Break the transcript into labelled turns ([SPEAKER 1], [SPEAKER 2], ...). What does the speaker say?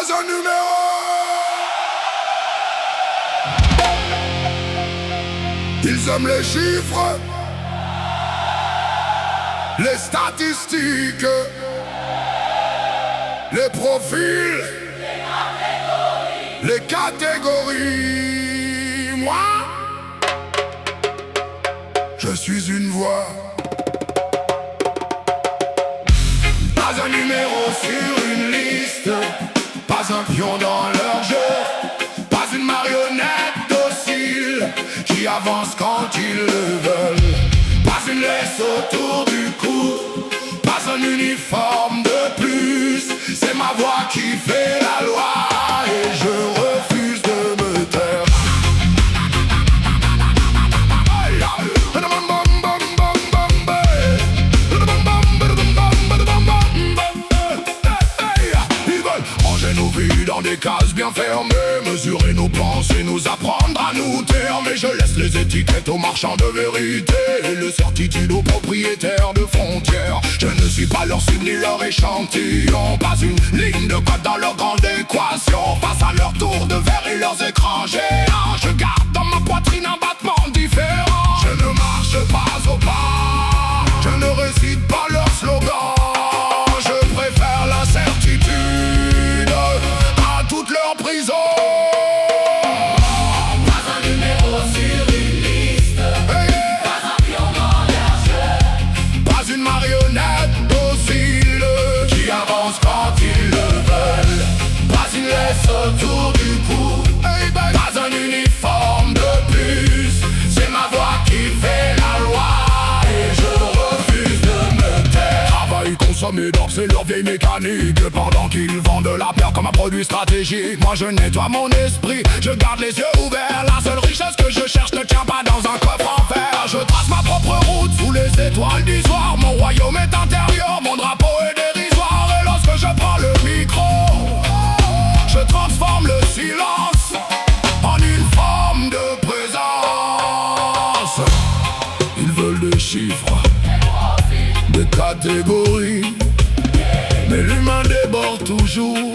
[SPEAKER 1] Pas un numéro. Ils aiment les chiffres, les statistiques, les profils, les catégories. Moi, je suis une voix. Pas un numéro sur une liste, pas un pion dans leur jeu, pas une marionnette docile qui avance quand ils le veulent, pas une laisse autour du cou, pas un uniforme de plus. C'est ma voix qui fait la loi et je refuse de me taire. Nos vies dans des cases bien fermées, mesurer nos pensées, nous apprendre à nous taire. Mais je laisse les étiquettes aux marchands de vérité et les certitudes aux propriétaires de frontières. Je ne suis pas leur cible ni leur échantillon, pas une ligne de code dans leur grande équation. Face à leur tour de verre et leurs écrans géants, je garde dans ma poitrine un battement différent. Je ne marche pas au pas, je ne récite pas leur slogan. Je préfère l'incertitude à toute leur prison.
[SPEAKER 2] Pas un numéro sur une liste, pas un pion dans leur jeu,
[SPEAKER 1] Pas une marionnette docile qui avance quand ils le veulent, pas une laisse autour du cou, pas un uniforme de plus. C'est ma voix qui fait la loi et je refuse de me taire. Travail, consommer, d'or, c'est leur vieille mécanique. Pendant qu'ils vendent la peur comme un produit stratégique, moi je nettoie mon esprit, je garde les yeux ouverts. La seule richesse que je cherche ne tient pas dans un coffre en fer. Je trace ma propre route sous les étoiles du soir. Mon royaume est intérieur, mon drapeau est dérisoire. Et lorsque je prends le micro, je transforme le silence en une forme de présence. Ils veulent des chiffres, des catégories, mais l'humain déborde toujours.